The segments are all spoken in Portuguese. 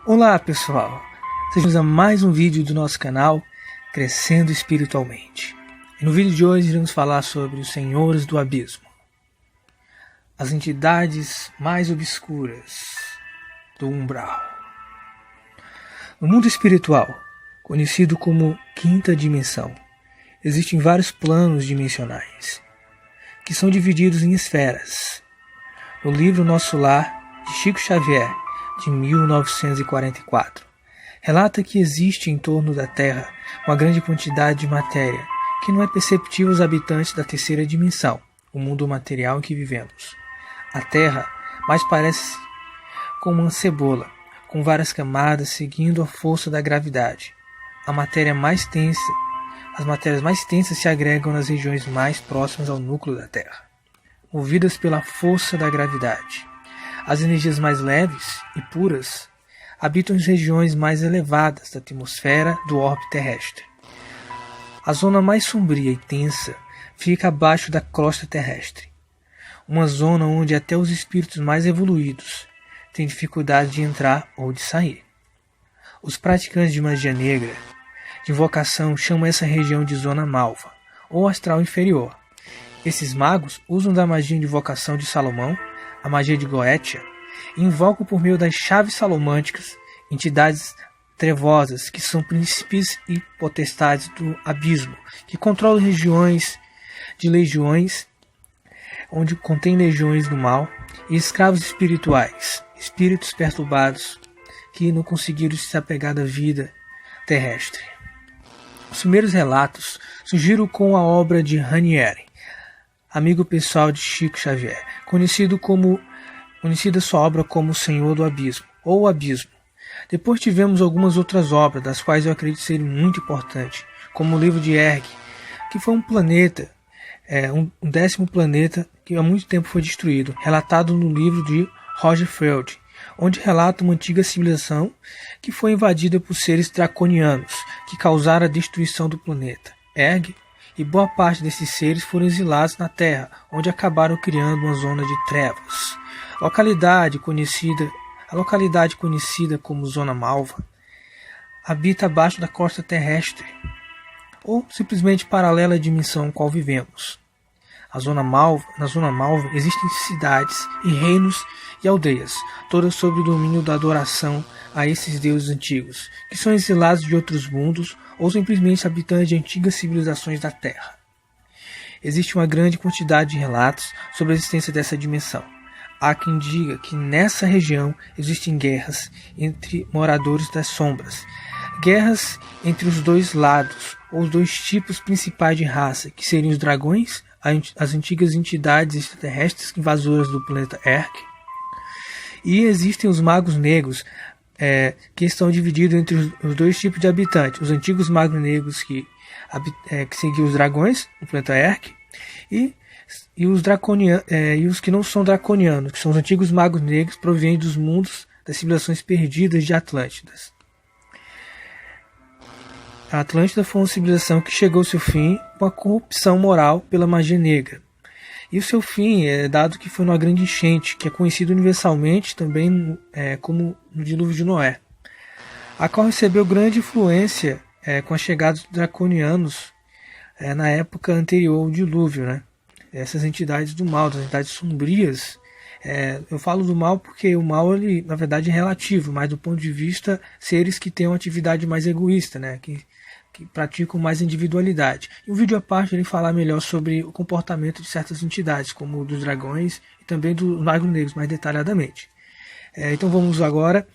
Olá pessoal, sejam a mais um vídeo do nosso canal Crescendo Espiritualmente. E no vídeo de hoje iremos falar sobre os Senhores do Abismo, as entidades mais obscuras do umbral. No mundo espiritual, conhecido como quinta dimensão, existem vários planos dimensionais, que são divididos em esferas. No livro Nosso Lar, de Chico Xavier, de 1944, relata que existe em torno da Terra uma grande quantidade de matéria que não é perceptível aos habitantes da terceira dimensão, o mundo material em que vivemos. A Terra mais parece como uma cebola, com várias camadas seguindo a força da gravidade. As matérias mais tensas se agregam nas regiões mais próximas ao núcleo da Terra, movidas pela força da gravidade. As energias mais leves e puras habitam as regiões mais elevadas da atmosfera do orbe terrestre. A zona mais sombria e tensa fica abaixo da crosta terrestre, uma zona onde até os espíritos mais evoluídos têm dificuldade de entrar ou de sair. Os praticantes de magia negra de invocação chamam essa região de zona malva, ou astral inferior. Esses magos usam da magia de invocação de Salomão, a magia de Goetia, e invocam por meio das chaves salomânticas entidades trevosas que são príncipes e potestades do abismo, que controlam regiões de legiões, onde contém legiões do mal, e escravos espirituais, espíritos perturbados que não conseguiram se apegar da vida terrestre. Os primeiros relatos surgiram com a obra de Ranieri, amigo pessoal de Chico Xavier, conhecida sua obra como O Senhor do Abismo, ou O Abismo. Depois tivemos algumas outras obras, das quais eu acredito serem muito importantes, como o livro de Erg, que foi um planeta, um 10º planeta que há muito tempo foi destruído, relatado no livro de Roger Freud, onde relata uma antiga civilização que foi invadida por seres draconianos, que causaram a destruição do planeta. Erg e boa parte desses seres foram exilados na Terra, onde acabaram criando uma zona de trevas. A localidade conhecida como Zona Malva habita abaixo da crosta terrestre, ou simplesmente paralela à dimensão em qual vivemos. Na Zona Malva existem cidades e reinos e aldeias, todas sob o domínio da adoração a esses deuses antigos, que são exilados de outros mundos ou simplesmente habitantes de antigas civilizações da Terra. Existe uma grande quantidade de relatos sobre a existência dessa dimensão. Há quem diga que nessa região existem guerras entre moradores das sombras, guerras entre os dois lados, ou os dois tipos principais de raça, que seriam os dragões, as antigas entidades extraterrestres invasoras do planeta Erk, e existem os magos negros, que estão divididos entre os dois tipos de habitantes, os antigos magos negros que seguiam os dragões no planeta Erk, e os que não são draconianos, que são os antigos magos negros provenientes dos mundos das civilizações perdidas de Atlântidas. A Atlântida foi uma civilização que chegou ao seu fim com a corrupção moral pela magia negra. E o seu fim é dado que foi numa grande enchente, que é conhecido universalmente também como no dilúvio de Noé, a qual recebeu grande influência com a chegada dos draconianos na época anterior ao dilúvio, né? Essas entidades do mal, das entidades sombrias. Eu falo do mal porque o mal, ele, na verdade, é relativo, mas do ponto de vista seres que têm uma atividade mais egoísta, né? que praticam mais individualidade. E um vídeo à parte ele falar melhor sobre o comportamento de certas entidades, como o dos dragões e também dos magos negros, mais detalhadamente. Então vamos agora.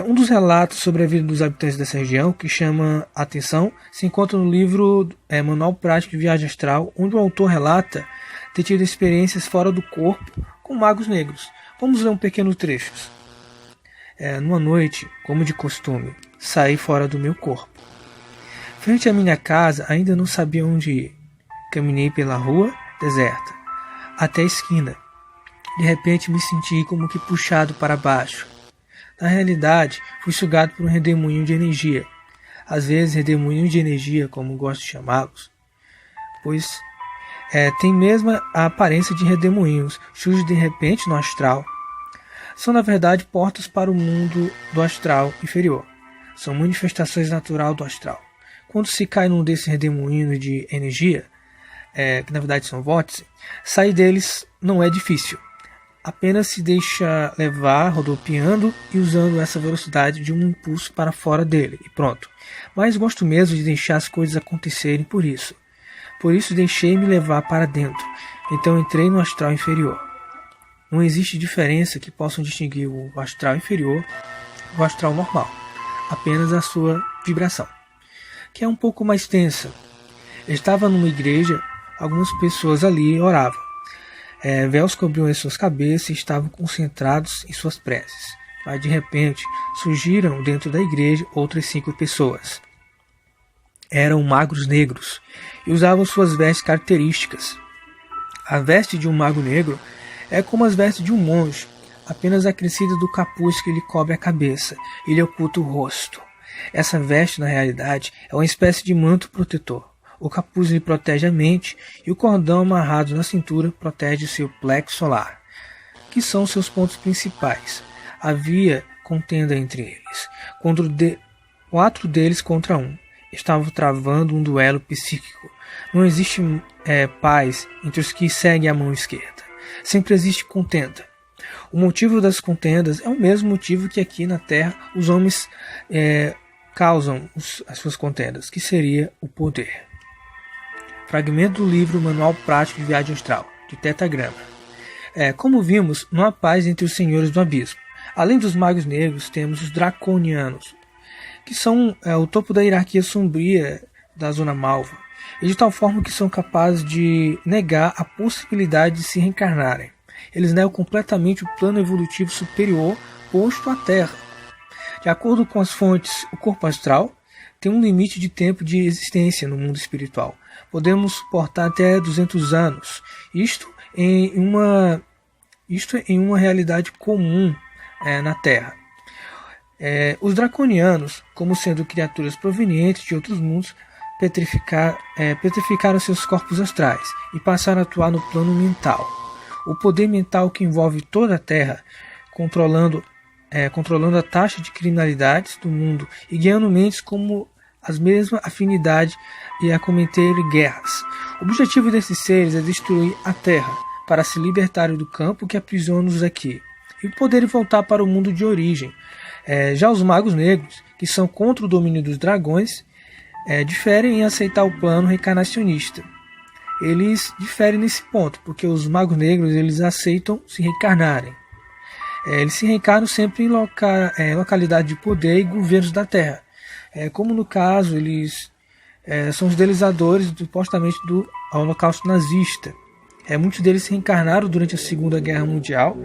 Um dos relatos sobre a vida dos habitantes dessa região, que chama a atenção, se encontra no livro Manual Prático de Viagem Astral, onde o autor relata ter tido experiências fora do corpo com magos negros. Vamos ler um pequeno trecho. Numa noite, como de costume, saí fora do meu corpo. Frente à minha casa, ainda não sabia onde ir. Caminhei pela rua deserta, até a esquina. De repente me senti como que puxado para baixo. Na realidade, fui sugado por um redemoinho de energia. Às vezes, redemoinho de energia, como gosto de chamá-los, pois tem mesmo a aparência de redemoinhos, surge de repente no astral. são na verdade portas para o mundo do astral inferior. São manifestações naturais do astral. Quando se cai num desses redemoinhos de energia, que na verdade são vórtices, sair deles não é difícil. Apenas se deixa levar rodopiando e usando essa velocidade de um impulso para fora dele, e pronto. Mas gosto mesmo de deixar as coisas acontecerem por isso. Por isso deixei-me levar para dentro. Então entrei no astral inferior. Não existe diferença que possa distinguir o astral inferior do astral normal. Apenas a sua vibração, que é um pouco mais tensa. Eu estava numa igreja, algumas pessoas ali oravam. Véus cobriam as suas cabeças e estavam concentrados em suas preces. Mas de repente surgiram dentro da igreja outras 5 pessoas. Eram magos negros e usavam suas vestes características. A veste de um mago negro é como as vestes de um monge, apenas acrescida do capuz que lhe cobre a cabeça e lhe oculta o rosto. Essa veste, na realidade, é uma espécie de manto protetor. O capuz lhe protege a mente e o cordão amarrado na cintura protege seu plexo solar, que são seus pontos principais. Havia contenda entre eles. 4 deles contra 1. Estavam travando um duelo psíquico. Não existe paz entre os que seguem a mão esquerda. Sempre existe contenda. O motivo das contendas é o mesmo motivo que aqui na Terra os homens causam as suas contendas, que seria o poder. Fragmento do livro Manual Prático de Viagem Astral, de Tetagrama. Como vimos, não há paz entre os senhores do abismo. Além dos magos negros, temos os draconianos, que são o topo da hierarquia sombria da Zona Malva, e de tal forma que são capazes de negar a possibilidade de se reencarnarem. Eles negam completamente o plano evolutivo superior posto à Terra. De acordo com as fontes, o corpo astral tem um limite de tempo de existência no mundo espiritual. Podemos suportar até 200 anos. Isto em uma realidade comum na Terra. Os draconianos, como sendo criaturas provenientes de outros mundos, petrificaram seus corpos astrais e passaram a atuar no plano mental. O poder mental que envolve toda a Terra, controlando a taxa de criminalidades do mundo e guiando mentes como as mesmas afinidades e a cometer guerras. O objetivo desses seres é destruir a Terra para se libertarem do campo que aprisiona-os aqui e poderem voltar para o mundo de origem. Já os magos negros, que são contra o domínio dos dragões, diferem em aceitar o plano reencarnacionista. Eles diferem nesse ponto, porque os magos negros eles aceitam se reencarnarem. Eles se reencarnam sempre em localidade de poder e governos da Terra. Como no caso, eles são os idealizadores supostamente do Holocausto nazista. Muitos deles se reencarnaram durante a Segunda Guerra Mundial.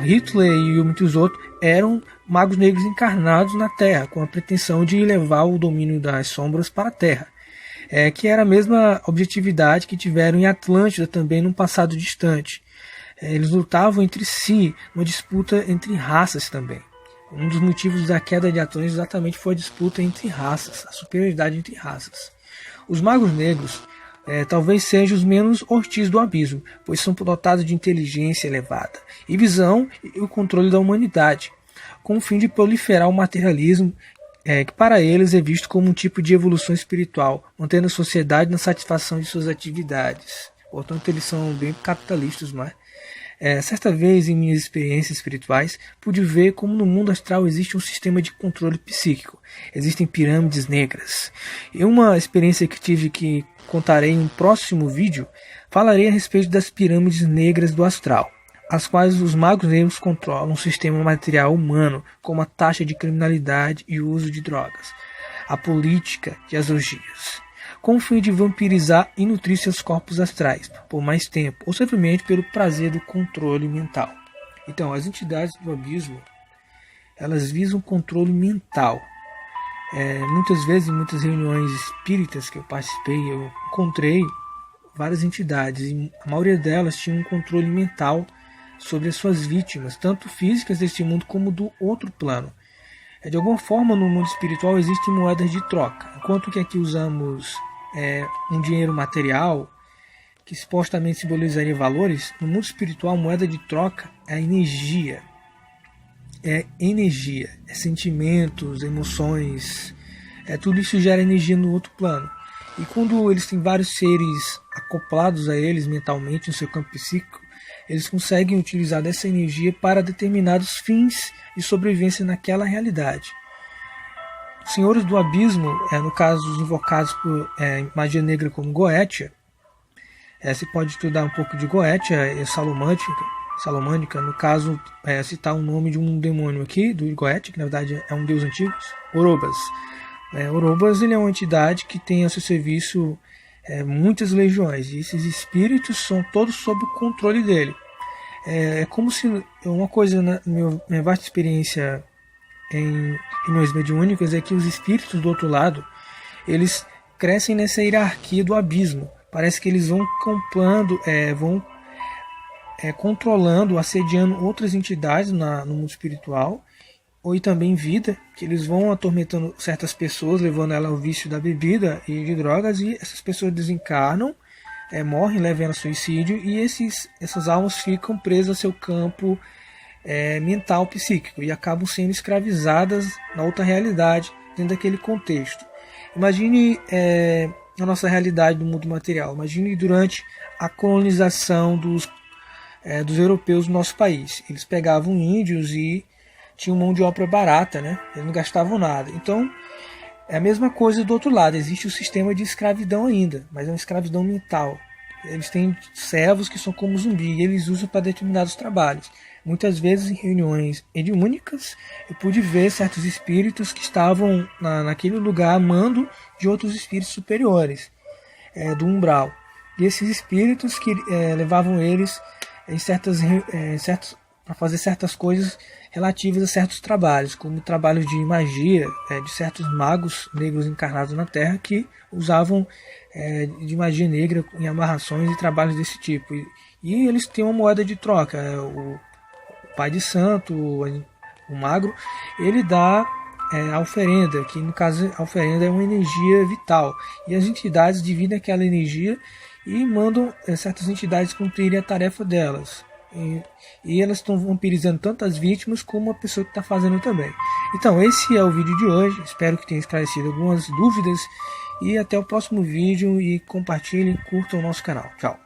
Hitler e muitos outros eram magos negros encarnados na Terra, com a pretensão de levar o domínio das sombras para a Terra. Que era a mesma objetividade que tiveram em Atlântida também num passado distante. Eles lutavam entre si, uma disputa entre raças também. Um dos motivos da queda de Atlântida exatamente foi a disputa entre raças, a superioridade entre raças. Os magos negros talvez sejam os menos hostis do abismo, pois são dotados de inteligência elevada e visão e o controle da humanidade, com o fim de proliferar o materialismo que para eles é visto como um tipo de evolução espiritual, mantendo a sociedade na satisfação de suas atividades. Portanto, eles são bem capitalistas, mas certa vez, em minhas experiências espirituais, pude ver como no mundo astral existe um sistema de controle psíquico. Existem pirâmides negras. Em uma experiência que tive, que contarei em um próximo vídeo, falarei a respeito das pirâmides negras do astral, as quais os magos negros controlam o sistema material humano, como a taxa de criminalidade e o uso de drogas, a política e as orgias, com o fim de vampirizar e nutrir seus corpos astrais por mais tempo, ou simplesmente pelo prazer do controle mental. Então, as entidades do abismo, elas visam controle mental. Muitas vezes, em muitas reuniões espíritas que eu participei, eu encontrei várias entidades, e a maioria delas tinha um controle mental sobre as suas vítimas, tanto físicas deste mundo como do outro plano. De alguma forma, no mundo espiritual existem moedas de troca, enquanto que aqui usamos um dinheiro material, que supostamente simbolizaria valores, no mundo espiritual a moeda de troca é a energia. É energia, é sentimentos, emoções, tudo isso gera energia no outro plano. E quando eles têm vários seres acoplados a eles mentalmente no seu campo psíquico, eles conseguem utilizar dessa energia para determinados fins de sobrevivência naquela realidade. Os senhores do abismo, no caso os invocados por magia negra como Goetia, você pode estudar um pouco de Goetia e Salomânica, no caso, citar o nome de um demônio aqui, do Goetia, que na verdade é um deus antigo, Orobas. Orobas ele é uma entidade que tem a seu serviço muitas legiões, e esses espíritos são todos sob o controle dele. É como se uma coisa, na minha vasta experiência em reuniões mediúnicas, é que os espíritos do outro lado, eles crescem nessa hierarquia do abismo. Parece que eles vão comprando, controlando, assediando outras entidades no mundo espiritual, ou também vida, que eles vão atormentando certas pessoas, levando ela ao vício da bebida e de drogas, e essas pessoas desencarnam, morrem, levam a suicídio, e essas almas ficam presas ao seu campo mental, psíquico, e acabam sendo escravizadas na outra realidade, dentro daquele contexto. Imagine a nossa realidade do mundo material. Imagine durante a colonização dos europeus no nosso país. Eles pegavam índios e tinham mão de obra barata, né? Eles não gastavam nada. Então, é a mesma coisa do outro lado. Existe o sistema de escravidão ainda, mas é uma escravidão mental. Eles têm servos que são como zumbi e eles usam para determinados trabalhos. Muitas vezes em reuniões mediúnicas eu pude ver certos espíritos que estavam naquele lugar amando de outros espíritos superiores do umbral. E esses espíritos que levavam eles para fazer certas coisas relativas a certos trabalhos, como trabalhos de magia, de certos magos negros encarnados na Terra que usavam de magia negra em amarrações e trabalhos desse tipo. E eles têm uma moeda de troca. O pai de santo, o magro, ele dá a oferenda, que no caso a oferenda é uma energia vital. E as entidades dividem aquela energia e mandam certas entidades cumprirem a tarefa delas. E elas estão vampirizando tanto as vítimas como a pessoa que está fazendo também. Então esse é o vídeo de hoje, espero que tenha esclarecido algumas dúvidas e até o próximo vídeo, e compartilhem e curtam o nosso canal. Tchau!